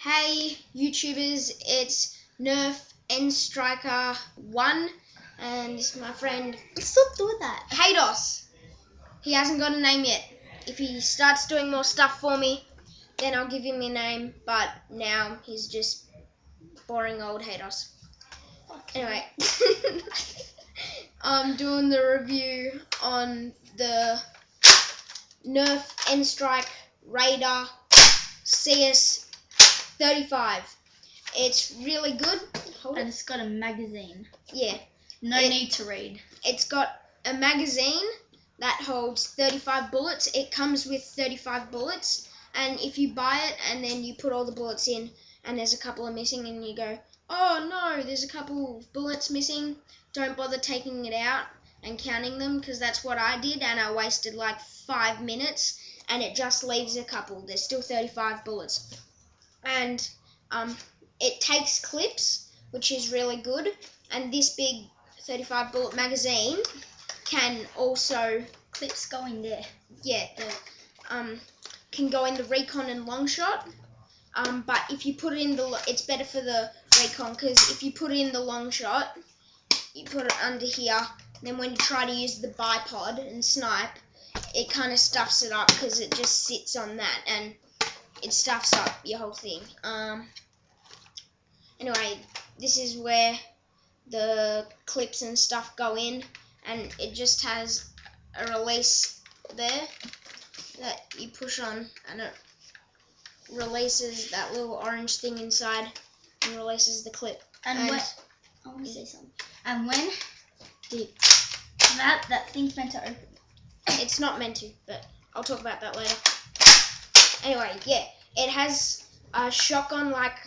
Hey YouTubers, it's Nerf N Striker 1 and this is my friend. Stop doing that. Haydos. He hasn't got a name yet. If he starts doing more stuff for me, then I'll give him a name, but now he's just boring old Haydos. Okay. Anyway, I'm doing the review on the Nerf N Strike Radar CS-35. It's really good. And it's got a magazine. Yeah. No need to read. It's got a magazine that holds 35 bullets. It comes with 35 bullets, and if you buy it and then you put all the bullets in and there's a couple are missing and you go, oh no, there's a couple of bullets missing, don't bother taking it out and counting them, because that's what I did and I wasted like 5 minutes and it just leaves a couple. There's still 35 bullets. And it takes clips, which is really good, and this big 35 bullet magazine can also Clips go in there. Can go in the recon and long shot, but if you put it in it's better for the recon, because if you put it in the long shot, you put it under here, then when you try to use the bipod and snipe, it kind of stuffs it up because it just sits on that and it stuffs up your whole thing. Anyway, this is where the clips and stuff go in, and it just has a release there that you push on and it releases that little orange thing inside and releases the clip. And when I want to say something. And when that thing's meant to open. It's not meant to, but I'll talk about that later. Anyway, yeah, it has a shotgun-like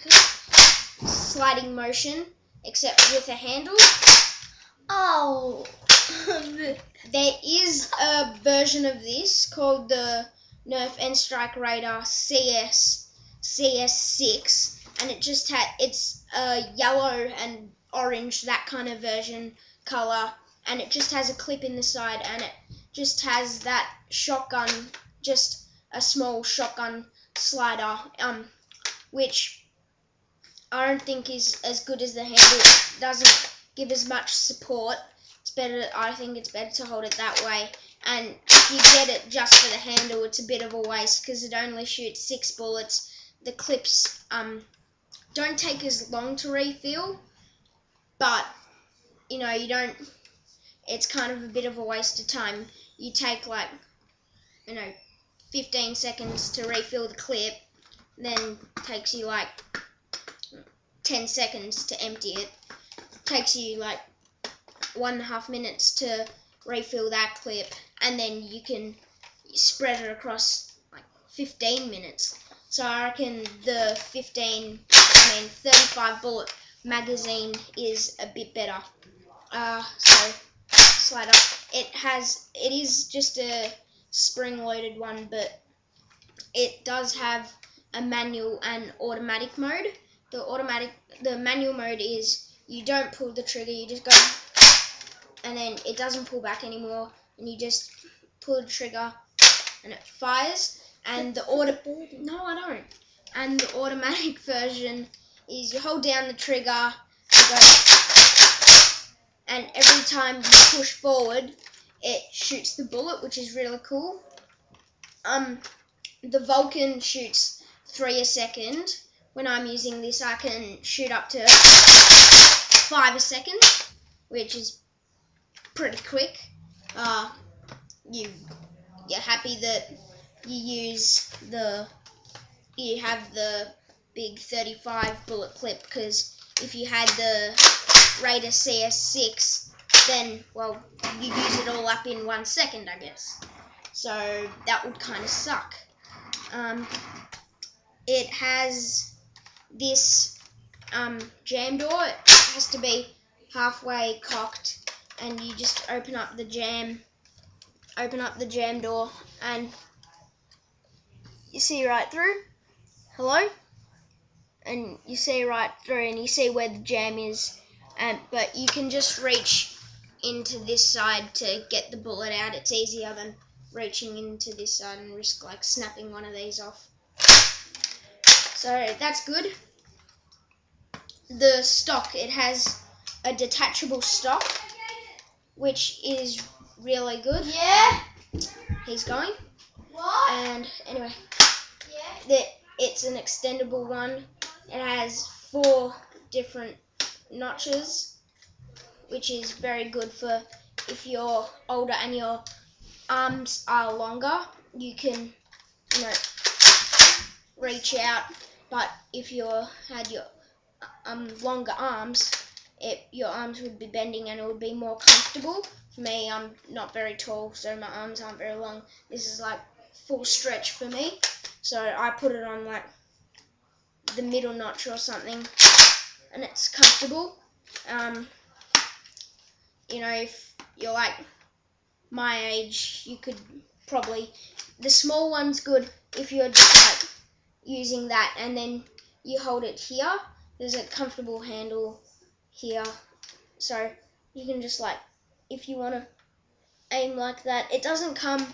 sliding motion, except with a handle. Oh. There is a version of this called the Nerf N Strike Radar CS6, and it's yellow and orange, that kind of version color, and it just has a clip in the side, and it just has that shotgun, just a small shotgun slider, which I don't think is as good as the handle. It doesn't give as much support. I think it's better to hold it that way, and if you get it just for the handle, it's a bit of a waste because it only shoots 6 bullets. The clips don't take as long to refill, but it's kind of a bit of a waste of time. You take 15 seconds to refill the clip, then takes you 10 seconds to empty it. Takes you 1.5 minutes to refill that clip, and then you can spread it across 15 minutes. So I reckon the 35 bullet magazine is a bit better. So slide up. It is just a spring-loaded one, but it does have a manual and automatic mode. The manual mode is you don't pull the trigger, you just go, and then it doesn't pull back anymore, and you just pull the trigger and it fires. And the And the automatic version is you hold down the trigger, you go, and every time you push forward, it shoots the bullet, which is really cool. The Vulcan shoots 3 a second. When I'm using this, I can shoot up to 5 a second, which is pretty quick. You're happy that you have the big 35 bullet clip, because if you had the Radar CS6, then you use it all up in 1 second, I guess. So that would kind of suck. It has this jam door. It has to be halfway cocked, and you just open up the jam door, and you see right through. Hello? And you see right through, and you see where the jam is, but you can just reach into this side to get the bullet out. It's easier than reaching into this side and risk snapping one of these off. So that's good. The stock, it has a detachable stock, which is really good. Yeah. He's going. What? And anyway, Yeah. it's an extendable one. It has 4 different notches, which is very good for if you're older and your arms are longer. You can, reach out. But if you had your longer arms, your arms would be bending and it would be more comfortable. For me, I'm not very tall, so my arms aren't very long. This is like full stretch for me, so I put it on like the middle notch or something, and it's comfortable. If you're like my age, you could probably, the small one's good if you're just like using that, and then you hold it here. There's a comfortable handle here, so you can just like, if you want to aim like that. It doesn't come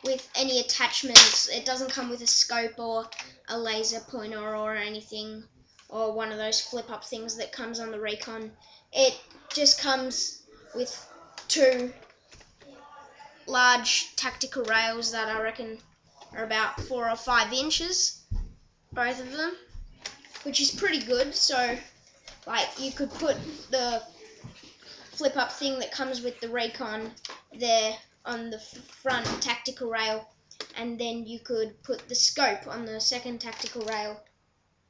with any attachments. It doesn't come with a scope or a laser pointer or anything, or one of those flip up things that comes on the Recon. It just comes with 2 large tactical rails that I reckon are about 4 or 5 inches, both of them, which is pretty good. So like, you could put the flip up thing that comes with the Recon there on the front tactical rail, and then you could put the scope on the second tactical rail,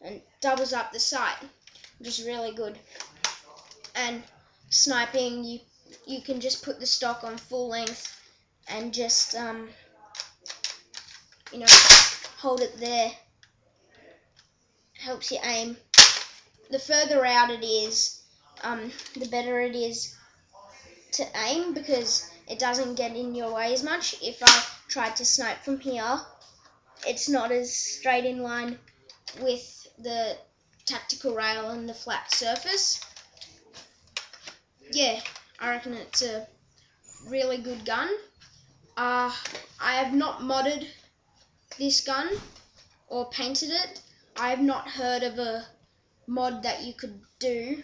and doubles up the sight, which is really good. And sniping, you can just put the stock on full length and just hold it there. Helps you aim. The further out it is, the better it is to aim, because it doesn't get in your way as much. If I tried to snipe from here, it's not as straight in line with the tactical rail and the flat surface. Yeah, I reckon it's a really good gun. I have not modded this gun or painted it. I have not heard of a mod that you could do,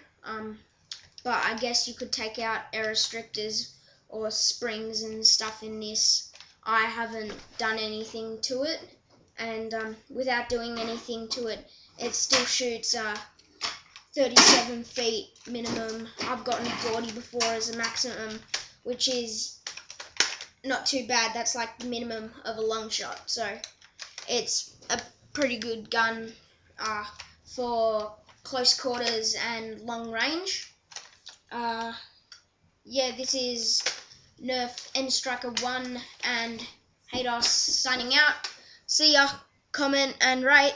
but I guess you could take out air restrictors or springs and stuff in this. I haven't done anything to it, and without doing anything to it, it still shoots 37 feet minimum. I've gotten 40 before as a maximum, which is not too bad. That's like the minimum of a long shot, so it's a pretty good gun for close quarters and long range. Yeah, this is Nerf N Striker 1 and Hados signing out. See ya, comment and rate.